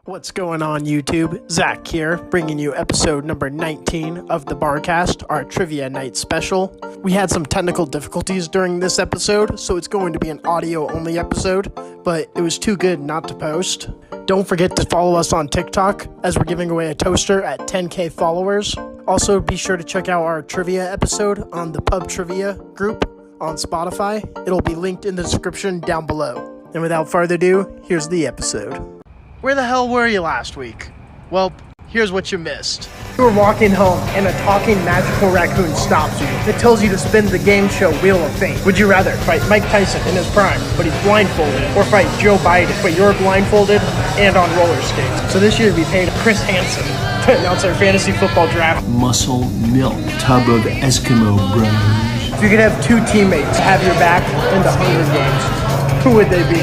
What's going on, YouTube? Zach here, bringing you episode number 19 of TheBarCast, our Trivia Night special. We had some technical difficulties during this episode, so it's going to be an audio-only episode, but it was too good not to post. Don't forget to follow us on TikTok, as we're giving away a toaster at 10K followers. Also, be sure to check out our trivia episode on the Pub Trivia group on Spotify. It'll be linked in the description down below. And without further ado, here's the episode. Where the hell were you last week? Well, here's what you missed. You were walking home and a talking magical raccoon stops you. It tells you to spin the game show Wheel of Fate. Would you rather fight Mike Tyson in his prime, but he's blindfolded, or fight Joe Biden, but you're blindfolded and on roller skates? So this year we paid Chris Hansen to announce our fantasy football draft. Muscle milk tub of Eskimo bros. If you could have two teammates have your back in the Hunger Games, who would they be?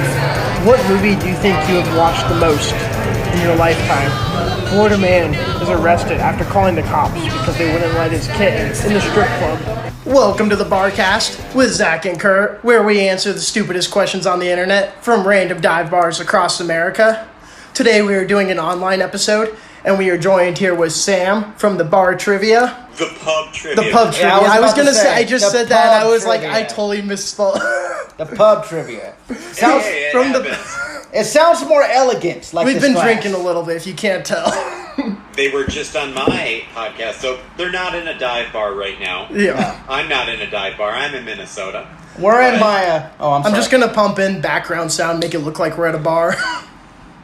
What movie do you think you have watched the most in your lifetime? Florida man is arrested after calling the cops because they wouldn't let his kitten in the strip club. Welcome to the BarCast with Zach and Kurt, where we answer the stupidest questions on the internet from random dive bars across America. Today we are doing an online episode, and we are joined here with Sam from the Bar Trivia. The Pub Trivia. The Pub Trivia. Yeah, I was going to say, I just said that, and I was Trivia. like, I totally misspelled. The Pub Trivia. Sounds, Hey, from the- it sounds more elegant. Like We've this been class. drinking a little bit, if you can't tell. They were just on my podcast, so they're not in a dive bar right now. Yeah. I'm not in a dive bar. I'm in Minnesota. We're in But- my. I'm sorry. I'm just going to pump in background sound, make it look like we're at a bar.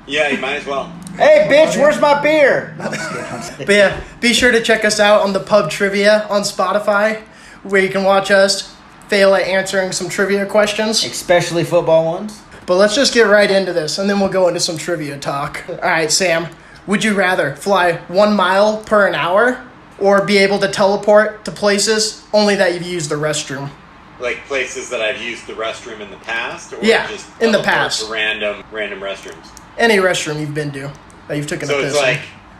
Yeah, you might as well. Hey, bitch, where's my beer? No, I'm just kidding, I'm just kidding. But yeah, be sure to check us out on the Pub Trivia on Spotify, where you can watch us fail at answering some trivia questions. Especially football ones. But let's just get right into this, and then we'll go into some trivia talk. All right, Sam, would you rather fly 1 mile per an hour or be able to teleport to places only that you've used the restroom? Like places that I've used the restroom in the past, or Yeah, just in the teleport past. to random restrooms. Any restroom you've been to that you've taken a So piss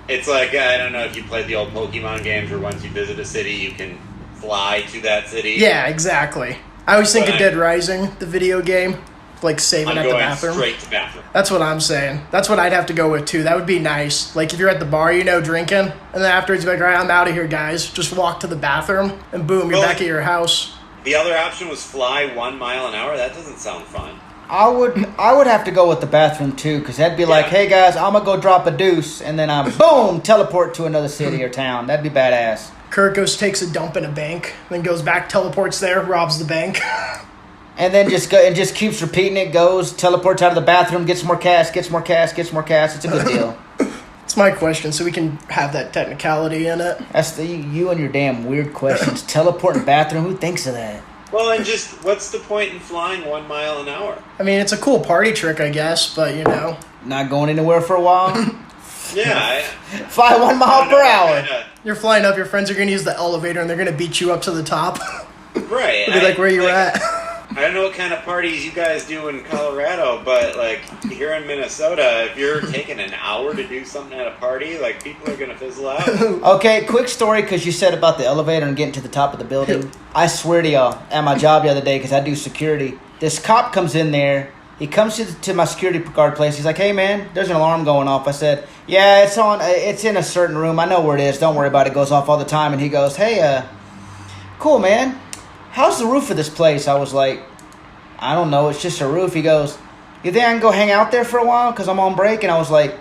it's like I don't know if you played the old Pokemon games, where once you visit a city, you can fly to that city. Yeah, exactly. I always think But of Dead Rising, the video game, like saving I'm at the going bathroom. straight to bathroom. That's what I'm saying. That's what I'd have to go with, too. That would be nice. Like, if you're at the bar, drinking, and then afterwards you're like, all right, I'm out of here, guys. Just walk to the bathroom, and boom, you're Well, back at your house. The other option was fly 1 mile an hour. That doesn't sound fun. I would have to go with the bathroom too, because that'd be like, Yeah. hey guys, I'm gonna go drop a deuce, and then I'm boom teleport to another city or town. That'd be badass. Kurt goes, takes a dump in a bank, then goes back, teleports there, robs the bank. And then just keeps repeating it. Goes teleports out of the bathroom, gets more cash, gets more cash, gets more cash. It's a good deal. It's my question, so we can have that technicality in it. That's you and your damn weird questions. Teleport in bathroom. Who thinks of that? Well, and just what's the point in flying 1 mile an hour? I mean, it's a cool party trick, I guess, but, Not going anywhere for a while. Yeah. Fly 1 mile per hour. You're flying up, your friends are going to use the elevator, and they're going to beat you up to the top. Right. They'll be like, where you at? I don't know what kind of parties you guys do in Colorado, but like here in Minnesota, if you're taking an hour to do something at a party, like people are gonna fizzle out. Okay, quick story, because you said about the elevator and getting to the top of the building. I swear to y'all, at my job the other day, because I do security, this cop comes in there. He comes to my security guard place. He's like, hey, man, there's an alarm going off. I said, yeah, it's in a certain room. I know where it is. Don't worry about it. It goes off all the time. And he goes, hey, cool, man. How's the roof of this place? I was like, I don't know. It's just a roof. He goes, you think I can go hang out there for a while because I'm on break? And I was like,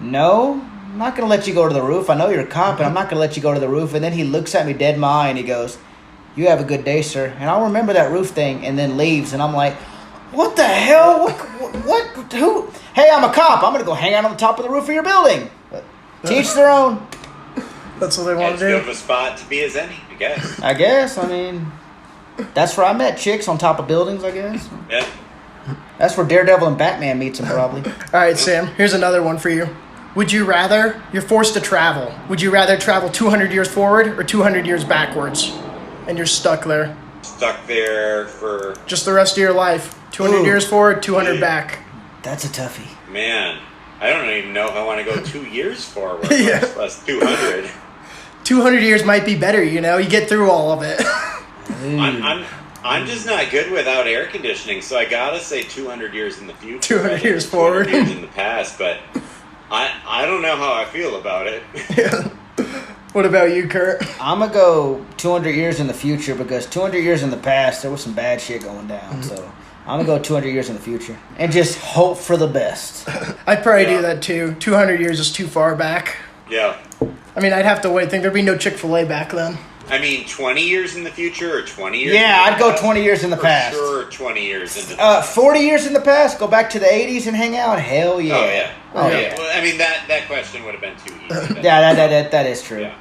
no, I'm not going to let you go to the roof. I know you're a cop, and I'm not going to let you go to the roof. And then he looks at me dead in my eye, and he goes, you have a good day, sir. And I'll remember that roof thing, and then leaves. And I'm like, what the hell? What? Who? Hey, I'm a cop. I'm going to go hang out on the top of the roof of your building. But teach their own. That's what they want As to good do. of a spot to be as any, I guess. I guess. I mean, that's where I met chicks, on top of buildings, I guess. Yeah. That's where Daredevil and Batman meets them, probably. All right, Sam, here's another one for you. Would you rather, you're forced to travel, would you rather travel 200 years forward or 200 years backwards? And you're stuck there. Stuck there for Just the rest of your life. 200 Ooh. years forward, 200 Yeah. back. That's a toughie. man. I don't even know if I want to go 2 years forward. Yeah. Plus 200. 200 years might be better, you get through all of it. I'm just not good without air conditioning, so I gotta say 200 years in the future. 200 rather years than forward. 200 years in the past, but I don't know how I feel about it. What about you, Kurt? I'm going to go 200 years in the future because 200 years in the past, there was some bad shit going down. So I'm going to go 200 years in the future and just hope for the best. I'd probably do that too. 200 years is too far back. Yeah. I mean, I'd have to wait. I think there'd be no Chick-fil-A back then. I mean, 20 years in the future or 20 years? Yeah, I'd go 20 years in the past. Sure, 20 years in the past. 40 years in the past? Go back to the 80s and hang out? Hell yeah. Oh, yeah. Oh, yeah. Well, I mean, that question would have been too easy. Yeah, that is true. Yeah.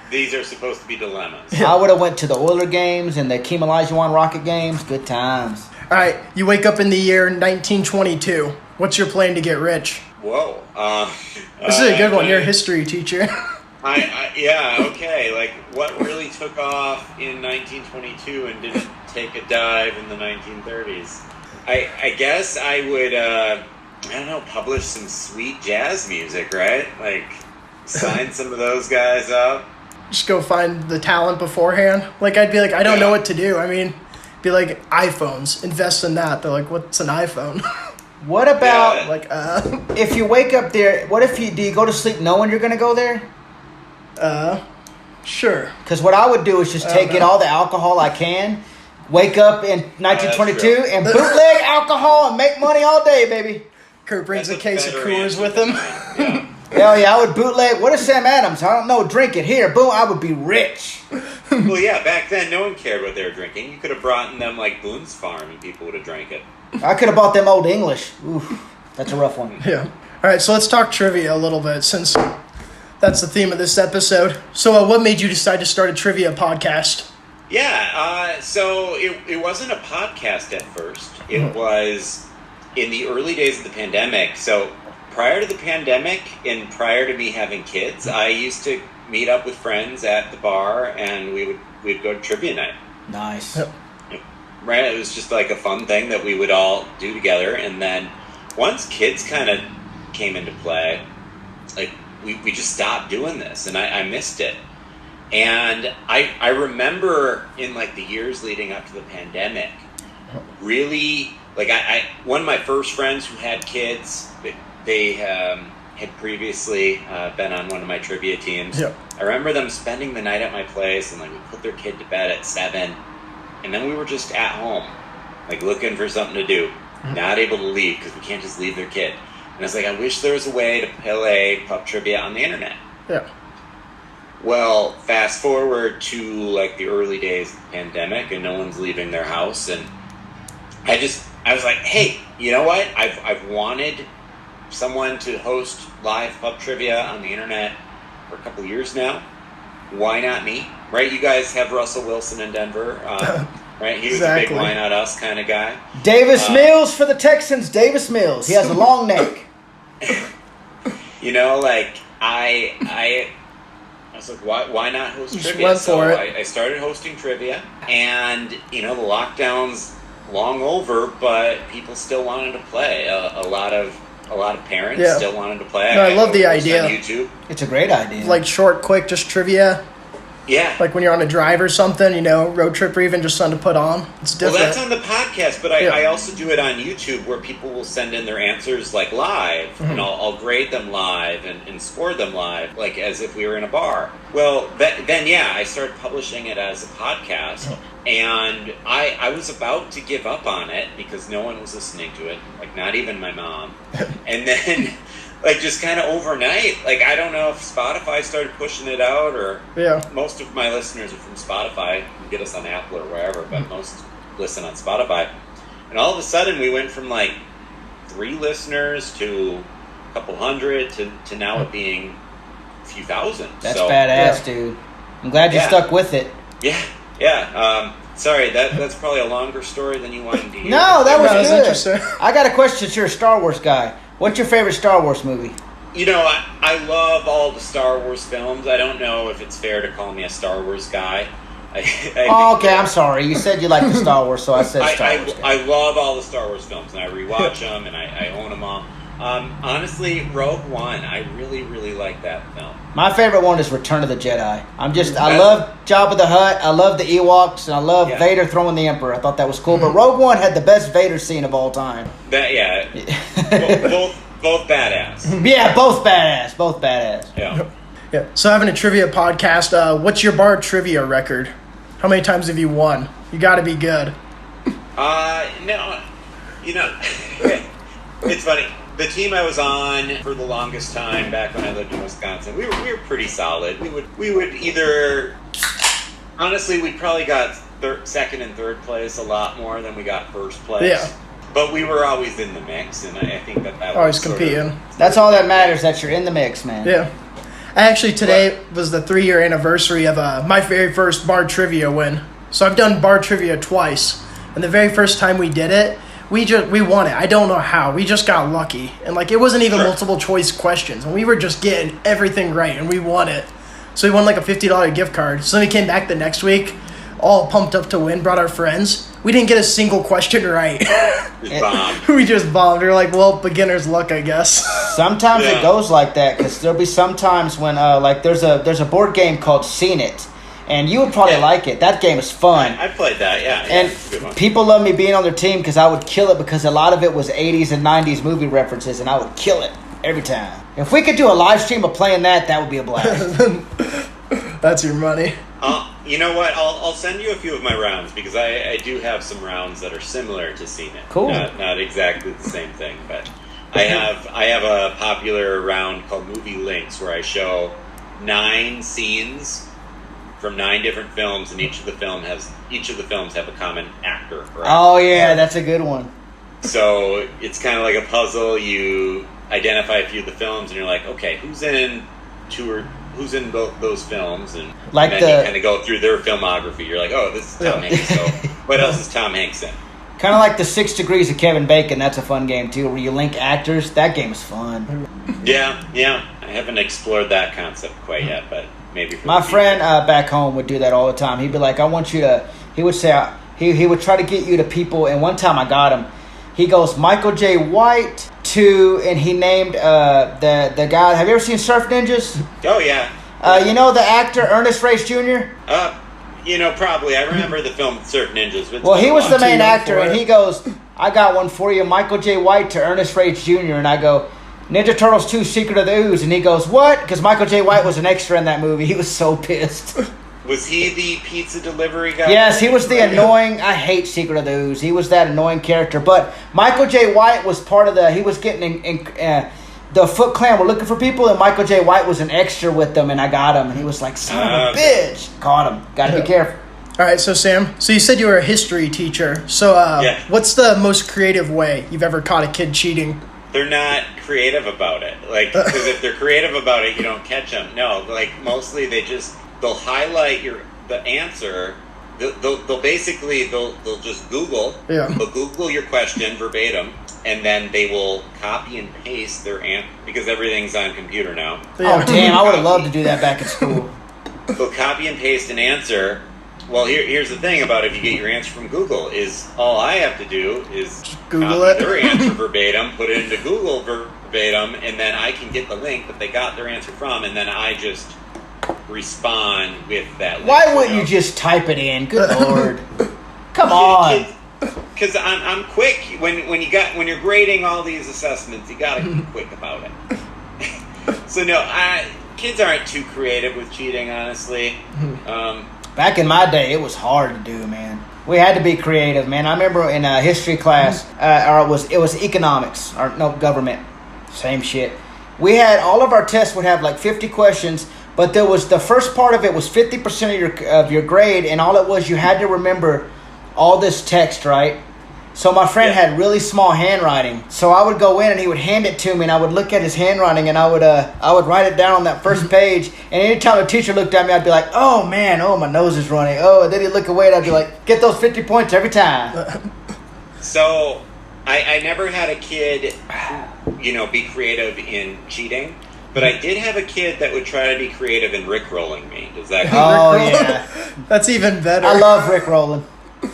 These are supposed to be dilemmas. I would have went to the Oiler games and the Hakeem Olajuwon Rocket games. Good times. All right, you wake up in the year 1922. What's your plan to get rich? Whoa. This is a good one. You're a history teacher. Yeah, okay. Like, what really took off in 1922 and didn't take a dive in the 1930s? I guess I would, I don't know, publish some sweet jazz music, right? Like, sign some of those guys up. Just go find the talent beforehand. Like, I'd be like, I don't know what to do. I mean, be like, iPhones. Invest in that. They're like, what's an iPhone? What about, if you wake up there, do you go to sleep knowing you're going to go there? Sure. Because what I would do is just take in all the alcohol I can, wake up in 1922 and bootleg alcohol and make money all day, baby. Kurt brings a case of Coors with him. Yeah. Hell yeah, I would bootleg. What is Sam Adams? I don't know. Drink it. Here, boom, I would be rich. Well, yeah, back then no one cared what they were drinking. You could have brought in them like Boone's Farm and people would have drank it. I could have bought them Old English. Oof, that's a rough one. Yeah. All right, so let's talk trivia a little bit since that's the theme of this episode. So what made you decide to start a trivia podcast? Yeah, so it wasn't a podcast at first. It was in the early days of the pandemic. So prior to the pandemic and prior to me having kids, I used to meet up with friends at the bar and we'd go to trivia night. Nice. Yep. Right? It was just like a fun thing that we would all do together. And then once kids kind of came into play, like we just stopped doing this and I missed it. And I remember in like the years leading up to the pandemic, really, like I one of my first friends who had kids, they had previously been on one of my trivia teams. Yep. I remember them spending the night at my place and like we put their kid to bed at 7 and then we were just at home, like looking for something to do, not able to leave because we can't just leave their kid. And I was like, I wish there was a way to play pub trivia on the internet. Yeah. Well, fast forward to like the early days of the pandemic and no one's leaving their house and I was like, hey, you know what? I've wanted someone to host live pub trivia on the internet for a couple of years now. Why not me? Right? You guys have Russell Wilson in Denver. Right? He was a big why not us kind of guy. Davis Mills for the Texans. Davis Mills. He has a long neck. You know, like I was like, why not host You trivia? went So for it. I started hosting trivia, and you know the lockdown's long over, but people still wanted to play. A lot of parents still wanted to play. No, I love the host idea. on YouTube. It's a great idea. Like short, quick, just trivia. Yeah. Like when you're on a drive or something, you know, road trip or even just something to put on. It's different. Well, that's on the podcast, but I also do it on YouTube where people will send in their answers like live, and I'll grade them live and score them live, like as if we were in a bar. Well, then I started publishing it as a podcast, and I was about to give up on it because no one was listening to it, like not even my mom. And then, like just kind of overnight, like I don't know if Spotify started pushing it out or most of my listeners are from Spotify. You can get us on Apple or wherever, but most listen on Spotify. And all of a sudden we went from like 3 listeners to a couple hundred to now it being a few thousand. That's badass, dude. I'm glad you stuck with it. Yeah. Sorry, that's probably a longer story than you wanted to hear. No, that was good. interesting. I got a question since you're a Star Wars guy. What's your favorite Star Wars movie? You know, I love all the Star Wars films. I don't know if it's fair to call me a Star Wars guy. Okay, I'm sorry. You said you like the Star Wars, so I said Star Wars guy. I love all the Star Wars films, and I rewatch them, and I own them all. Honestly, Rogue One, I really, really like that film. My favorite one is Return of the Jedi. I love Jabba the Hutt, I love the Ewoks, and I love Vader throwing the Emperor. I thought that was cool. But Rogue One had the best Vader scene of all time. Both both badass. Yeah, both badass. Both badass. Yeah. Yeah. So having a trivia podcast, what's your bar trivia record? How many times have you won? You got to be good. No, it's funny. The team I was on for the longest time back when I lived in Wisconsin, we were pretty solid. We would either, honestly, we probably got second and third place a lot more than we got first place. Yeah. But we were always in the mix, and I think that Always was sort competing. That's all that matters, that you're in the mix, man. Yeah. Actually, today was the 3-year anniversary of my very first bar trivia win. So I've done bar trivia twice, and the very first time we did it, we won it. I don't know how. We just got lucky, and like it wasn't even multiple choice questions, and we were just getting everything right, and we won it. So we won like a $50 gift card. So then we came back the next week, all pumped up to win, brought our friends. We didn't get a single question right. We just bombed. We were like, well, beginner's luck, I guess. Sometimes it goes like that, because there'll be some times when like there's a board game called Seen It, and you would probably like it. That game is fun. I played that, yeah. And people love me being on their team because I would kill it, because a lot of it was 80s and 90s movie references, and I would kill it every time. If we could do a live stream of playing that would be a blast. That's your money. You know what? I'll send you a few of my rounds, because I do have some rounds that are similar to Seen It. Cool. Not exactly the same thing, but I have a popular round called Movie Links, where I show 9 scenes from 9 different films, and each of the films have a common actor. Right? Oh yeah, that's a good one. So it's kind of like a puzzle. You identify a few of the films, and you're like, okay, who's in those films, and then you kind of go through their filmography. You're like, oh, this is Tom Hanks. So what else is Tom Hanks in? Kind of like the 6 Degrees of Kevin Bacon. That's a fun game too, where you link actors. That game is fun. Yeah. I haven't explored that concept quite yet, but maybe. My friend back home would do that all the time. He'd be like, I want you to. He would say he would try to get you to people. And one time I got him. He goes Michael J. White to, and he named the guy. Have you ever seen Surf Ninjas? Oh yeah. You know the actor Ernest Reyes Jr.? Probably. I remember the film Surf Ninjas. Well, he was the main actor, and he goes, I got one for you, Michael J. White to Ernest Reyes Jr., and I go, Ninja Turtles 2, Secret of the Ooze, and he goes, what? Because Michael J. White was an extra in that movie. He was so pissed. Was he the pizza delivery guy? Yes, he was the annoying, I hate Secret of the Ooze. He was that annoying character, but Michael J. White was part of he was getting the Foot Clan were looking for people, and Michael J. White was an extra with them, and I got him, and he was like, son of a bitch. Caught him. Got to be careful. All right, so Sam, so you said you were a history teacher. So what's the most creative way you've ever caught a kid cheating? They're not creative about it. Like, because if they're creative about it, you don't catch them. No, like, mostly they'll highlight the answer. They'll basically just Google. Yeah. They'll Google your question verbatim, and then they will copy and paste their answer, because everything's on computer now. Oh, damn, I would have loved to do that back in school. They'll copy and paste an answer. Well, here's the thing about if you get your answer from Google is all I have to do is just Google copy it. their answer verbatim, put it into Google verbatim, and then I can get the link that they got their answer from, and then I just respond with that link. Why wouldn't you just type it in? Good Lord. Come on. Because I'm quick. When you're grading all these assessments, you gotta be quick about it. So no, kids aren't too creative with cheating, honestly. Back in my day, it was hard to do, man. We had to be creative, man. I remember in a history class, or it was economics, or no, government, same shit. We had all of our tests would have like 50 questions, but there was the first part of it was 50% of your grade, and all it was you had to remember all this text, right? So my friend had really small handwriting, so I would go in and he would hand it to me, and I would look at his handwriting, and I would write it down on that first page. And anytime a teacher looked at me, I'd be like, "Oh man, oh my nose is running." Oh, and then he'd look away, and I'd be like, "Get those 50 points every time." So I never had a kid, be creative in cheating. But I did have a kid that would try to be creative in rickrolling me. Does that count? Oh, yeah. That's even better. I love rickrolling.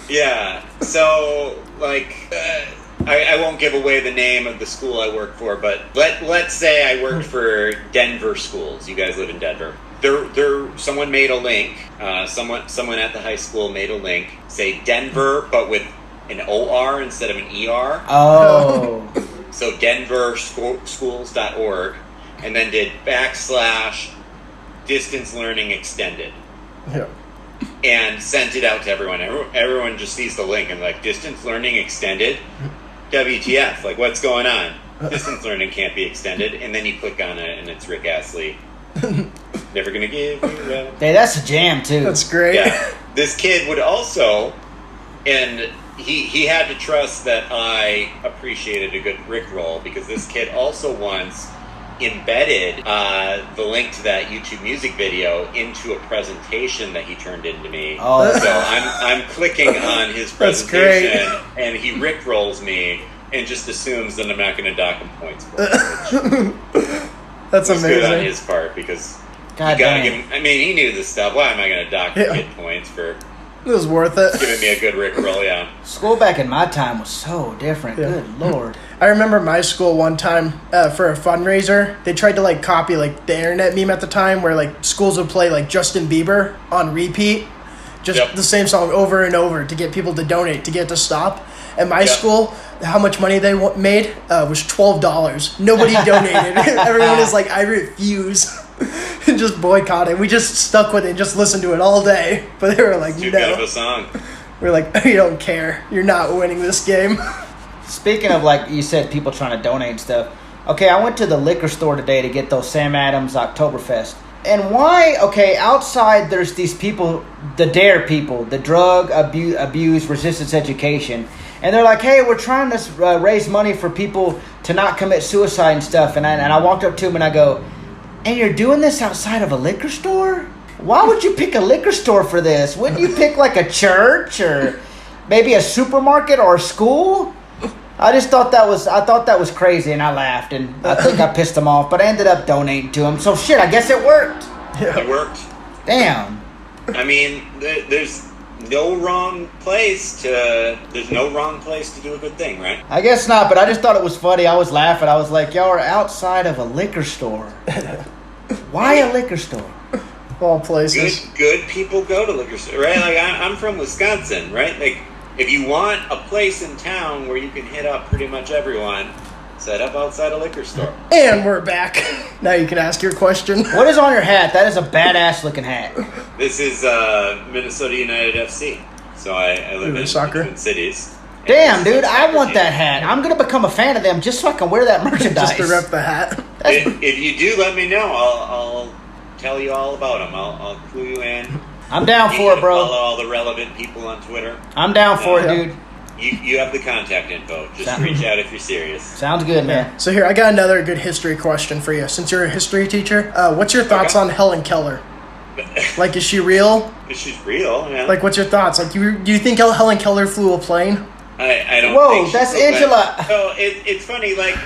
Yeah. So, I won't give away the name of the school I work for, but let's say I worked for Denver schools. You guys live in Denver. Someone made a link. Someone at the high school made a link. Say Denver, but with an OR instead of an ER. Oh. So denverschools.org, and then did / distance learning extended. Yeah. And sent it out to everyone. Everyone just sees the link and like, distance learning extended? WTF, like what's going on? Distance learning can't be extended. And then you click on it and it's Rick Astley. Never gonna give you up. Hey, that's a jam too. That's great. Yeah. This kid would also, and he had to trust that I appreciated a good Rickroll, because this kid also once embedded the link to that YouTube music video into a presentation that he turned into me. Oh, so I'm clicking on his presentation, and he Rickrolls me and just assumes that I'm not going to dock him points for it. That's amazing. Good on his part, because God you gotta damn. give him. I mean, he knew this stuff. Why am I going to dock kid points for It was worth it. giving me a good Rickroll? Yeah. School back in my time was so different. Yeah. Good Lord. I remember my school one time for a fundraiser, they tried to like copy like the internet meme at the time, where like schools would play like Justin Bieber on repeat, just the same song over and over to get people to donate, to get it to stop. At my school, how much money they made was $12. Nobody donated. Everyone is like, I refuse. And just boycotted. We just stuck with it and just listened to it all day. But they were like, Too no. good of a song. We're like, you don't care. You're not winning this game. Speaking of, like you said, people trying to donate and stuff. Okay, I went to the liquor store today to get those Sam Adams Oktoberfest. And why, okay, outside there's these people, the DARE people, the drug abuse resistance education. And they're like, hey, we're trying to raise money for people to not commit suicide and stuff. And I walked up to him and I go, and you're doing this outside of a liquor store? Why would you pick a liquor store for this? Wouldn't you pick like a church or maybe a supermarket or a school? I thought that was crazy, and I laughed, and I think I pissed him off, but I ended up donating to him. So shit, I guess it worked. It worked. Damn. I mean, there's no wrong place to do a good thing, right? I guess not, but I just thought it was funny. I was laughing. I was like, y'all are outside of a liquor store. Why a liquor store? All places. Good people go to liquor stores, right? Like I'm from Wisconsin, right? Like if you want a place in town where you can hit up pretty much everyone, set up outside a liquor store. And we're back. Now you can ask your question. What is on your hat? That is a badass looking hat. This is Minnesota United FC. So I live in soccer Twin Cities. Damn, dude, I want that hat. I'm going to become a fan of them just so I can wear that merchandise. Just to rep the hat. If you do, let me know. I'll tell you all about them. I'll clue you in. I'm down for it, bro. Follow all the relevant people on Twitter. I'm down for it, dude. You have the contact info. Just reach out if you're serious. Sounds good, man. So here, I got another good history question for you. Since you're a history teacher, what's your thoughts on Hellen Keller? Like, is she real? She's real, man. Like, what's your thoughts? Like, do you think Hellen Keller flew a plane? I don't. Whoa, think she that's flew Angela. that. So it's funny, like.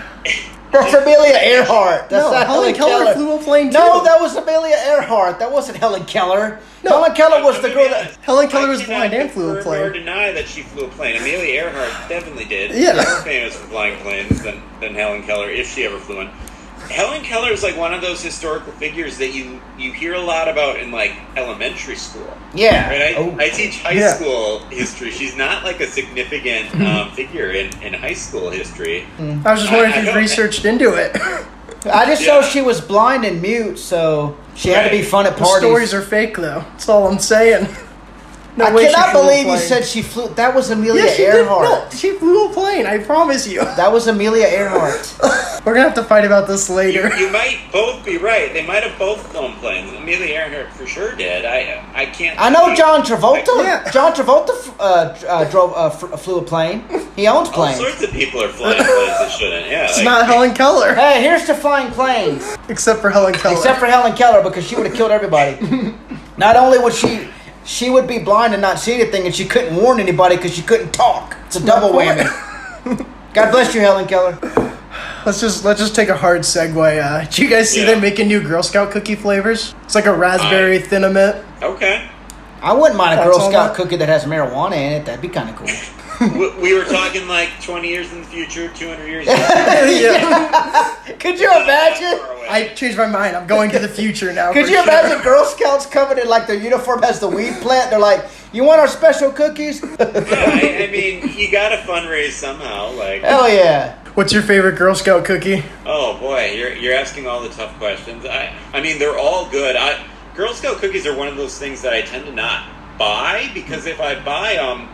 That's Amelia Earhart. That's No, not Hellen Keller flew a plane, too. No, that was Amelia Earhart. That wasn't Helen Keller. No. Helen Keller was the girl that... Hellen Keller was I blind and cannot flew a confirm or plane. deny that she flew a plane. Amelia Earhart definitely did. Yeah. She's more famous for flying planes than Helen Keller, if she ever flew one. Helen Keller is like one of those historical figures that you hear a lot about in like elementary school. Yeah. Right? Oh. I teach high school history. She's not like a significant figure in high school history. I was just wondering if you researched into it. I just know she was blind and mute, so she had to be fun at The parties. stories are fake, though. That's all I'm saying. No I way she cannot flew a believe you plane. said she flew... That was Amelia Yeah, she did. Earhart. No, she flew a plane. I promise you. That was Amelia Earhart. We're gonna have to fight about this later. You might both be right. They might have both flown planes. Amelia Earhart for sure did. I can't. I know John Travolta. Yeah. John Travolta flew a plane. He owns All planes. sorts of people are flying planes that shouldn't. Yeah. It's not Helen Keller. Hey, here's to flying planes. Except for Helen Keller. Except for Helen Keller, because she would have killed everybody. Not only would she would be blind and not see anything, and she couldn't warn anybody because she couldn't talk. It's a double whammy. God bless you, Helen Keller. Let's just take a hard segue. Did you guys see them making new Girl Scout cookie flavors? It's like a raspberry thin mint. Okay. I wouldn't mind a That's Girl all Scout that? cookie that has marijuana in it. That'd be kind of cool. We were talking like 20 years in the future, 200 years in the Yeah. Could you imagine? I changed my mind. I'm going to the future now. Could for you sure. imagine Girl Scouts coming in like their uniform has the weed plant? They're like, "You want our special cookies?" Yeah, I mean, you got to fundraise somehow. Like, Hell yeah! What's your favorite Girl Scout cookie? Oh boy, you're asking all the tough questions. I mean, they're all good. Girl Scout cookies are one of those things that I tend to not buy, because if I buy them,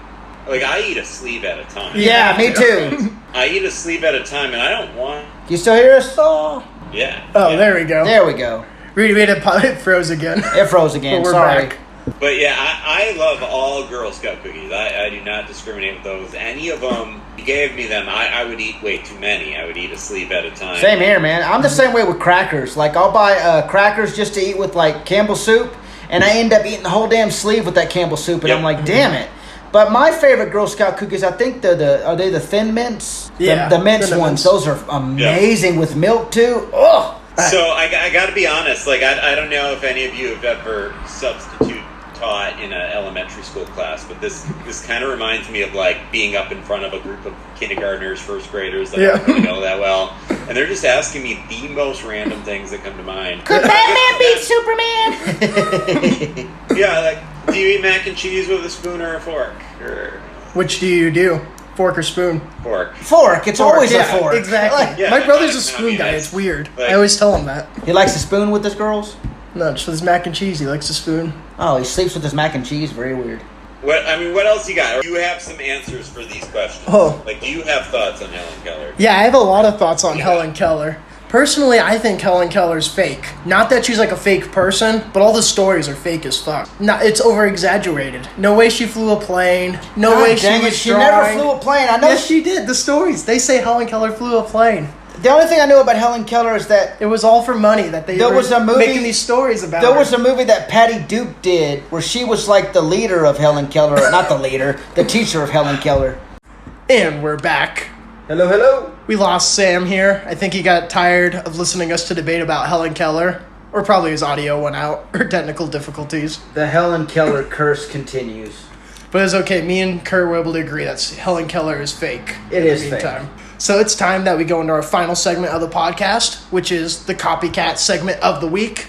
like, I eat a sleeve at a time. Yeah, me too. I eat a sleeve at a time, and I don't want... You still hear us? Oh, Yeah. Oh, yeah. there we go. there we go. It froze again. It froze again. But we're Sorry. back. But yeah, I love all Girl Scout cookies. I do not discriminate with those. Any of them, you gave me them, I would eat way too many. I would eat a sleeve at a time. Same here, man. I'm the same way with crackers. Like, I'll buy crackers just to eat with, like, Campbell's soup, and I end up eating the whole damn sleeve with that Campbell's soup, and Yep. I'm like, damn it. But my favorite Girl Scout cookies, I think are they the Thin Mints? Yeah, The mints Thin ones. Mints. Those are amazing with milk, too. Ugh. So I got to be honest. Like, I don't know if any of you have ever substitute taught in an elementary school class, but this kind of reminds me of, like, being up in front of a group of kindergartners, first graders that I don't really know that well, and they're just asking me the most random things that come to mind. Could Batman beat Superman? Yeah, like, do you eat mac and cheese with a spoon or a fork? Or Which do you do? Fork or spoon? fork? Fork. It's always yeah, a fork. Exactly. Yeah, My brother's a I spoon mean, guy. it's It's weird. like- I always tell him that. He likes to spoon with his girls? No, just with his mac and cheese. He likes a spoon. Oh, he sleeps with his mac and cheese. Very weird. What else you got? Do you have some answers for these questions? Oh. Like, do you have thoughts on Hellen Keller? Yeah, I have a lot of thoughts on Hellen Keller. Personally, I think Hellen Keller's fake. Not that she's like a fake person, but all the stories are fake as fuck. It's over-exaggerated. No way she flew a plane. No God way she dang it, was she drawing. never flew a plane. I know. Yes, she did. The stories. They say Hellen Keller flew a plane. The only thing I know about Hellen Keller is that It was all for money that they There were was a movie- making these stories about there her. was a movie that Patty Duke did where she was like the leader of Hellen Keller. Not the leader, the teacher of Hellen Keller. And we're back. Hello, hello. We lost Sam here. I think he got tired of listening to us to debate about Hellen Keller. Or probably his audio went out, or technical difficulties. The Hellen Keller curse continues. But it's okay. Me and Kurt were able to agree that Hellen Keller is fake. It is fake. So it's time that we go into our final segment of the podcast, which is the copycat segment of the week.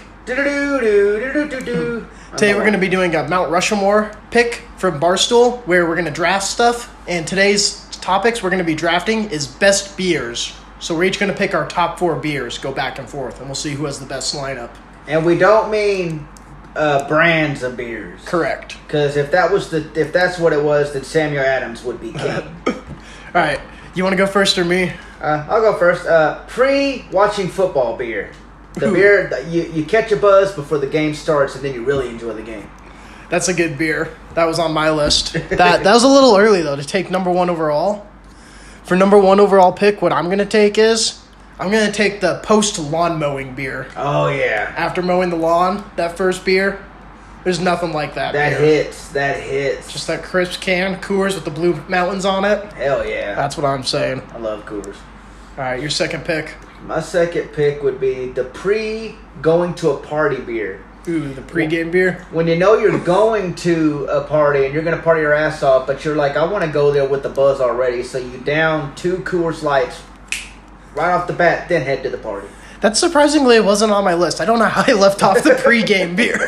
Do-do-do-do-do-do-do. Today we're going to be doing a Mount Rushmore pick from Barstool, where we're going to draft stuff. And today's topics we're going to be drafting is best beers. So we're each going to pick our top 4 beers, go back and forth, and we'll see who has the best lineup. And we don't mean brands of beers. Correct. Because if that's what it was, then Samuel Adams would be king. All right. You want to go first or me? I'll go first. Pre-watching football beer. The beer that you catch a buzz before the game starts, and then you really enjoy the game. That's a good beer. That was on my list. That was a little early, though, to take number 1 overall. For number 1 overall pick, what I'm going to take is, I'm going to take the post-lawn mowing beer. Oh, yeah. After mowing the lawn, that first beer, there's nothing like that That beer. hits. That hits. Just that crisp can, Coors with the blue mountains on it. Hell yeah. That's what I'm saying. I love Coors. All right, your second pick. My second pick would be the pre-going to a party beer. Ooh, the pregame beer. When you know you're going to a party and you're going to party your ass off, but you're like, I want to go there with the buzz already, so you down 2 Coors Lights right off the bat, then head to the party. That surprisingly wasn't on my list. I don't know how I left off the pregame beer.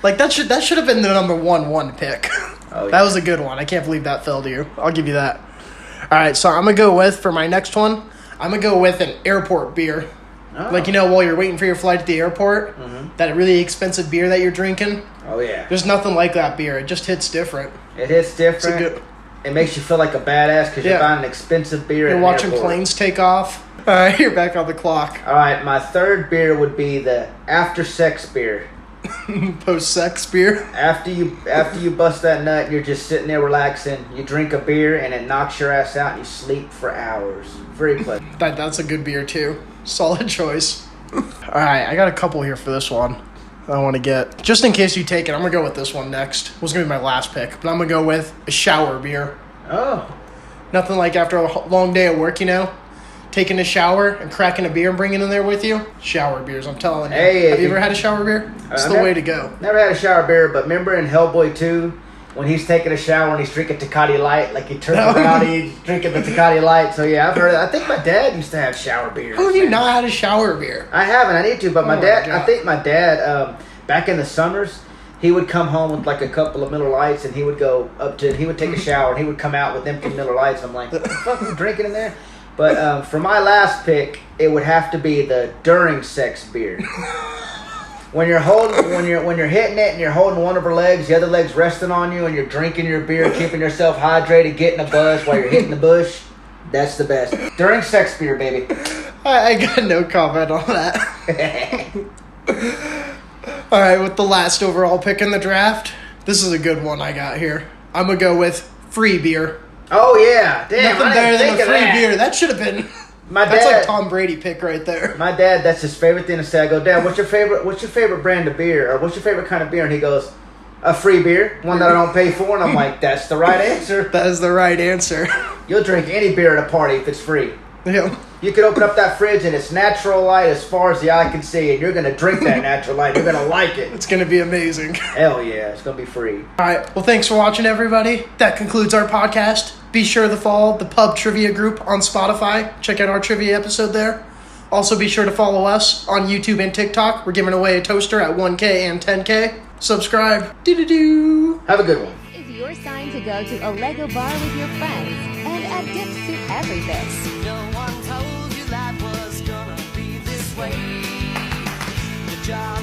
Like, that should have been the number 1 pick. Oh, yeah. That was a good one. I can't believe that fell to you. I'll give you that. All right, so I'm going to go with, for my next one, I'm going to go with an airport beer. Oh. Like, while you're waiting for your flight at the airport, that really expensive beer that you're drinking, Oh, yeah. there's nothing like that beer. It just hits different. It hits different. It's a good- It makes you feel like a badass because you're Yeah. buying an expensive beer. You're at an watching airport. planes take off. All right, you're back on the clock. All right, my third beer would be the after sex beer. Post-sex beer. After you bust that nut, and you're just sitting there relaxing. You drink a beer and it knocks your ass out, and you sleep for hours. Very pleasant. That's a good beer, too. Solid choice. All right, I got a couple here for this one I want to get. Just in case you take it, I'm going to go with this one next. It was going to be my last pick, but I'm going to go with a shower beer. Oh, Nothing like after a long day of work, taking a shower and cracking a beer and bringing it in there with you. Shower beers, I'm telling you. Hey, Have you ever had a shower beer? It's the way to go. Never had a shower beer, but remember in Hellboy 2 when he's taking a shower and he's drinking Tecate Light, like he turns around, he's drinking the Tecate Light. So yeah, I've heard. I think my dad used to have shower beers. How have you not had a shower beer? I haven't. I need to, but my Oh, dad. my God. I think my dad. Back in the summers, he would come home with like a couple of Miller Lights, and he would go up to. He would take a shower, and he would come out with empty Miller Lights. I'm like, what the fuck are you drinking in there? But for my last pick, it would have to be the during sex beer. When you're hitting it and you're holding one of her legs, the other leg's resting on you, and you're drinking your beer, keeping yourself hydrated, getting a buzz while you're hitting the bush. That's the best. During sex beer, baby. I got no comment on that. All right, with the last overall pick in the draft, this is a good one I got here. I'm going to go with free beer. Oh, yeah. Damn, Nothing better than a free beer. That should have been... That's like Tom Brady pick right there. My dad, that's his favorite thing to say. I go, Dad, what's your favorite brand of beer? Or what's your favorite kind of beer? And he goes, a free beer, one that I don't pay for. And I'm like, that's the right answer. That is the right answer. You'll drink any beer at a party if it's free. Yeah. You could open up that fridge and it's natural light as far as the eye can see, and you're going to drink that natural light. You're going to like it. It's going to be amazing. Hell yeah, it's going to be free. All right, well, thanks for watching, everybody. That concludes our podcast. Be sure to follow the Pub Trivia group on Spotify. Check out our trivia episode there. Also, be sure to follow us on YouTube and TikTok. We're giving away a toaster at 1K and 10K. Subscribe. Do-do-do. Have a good one. Is your sign to go to a Lego bar with your friends and add dips to everything. No one told you life was gonna be this way. The job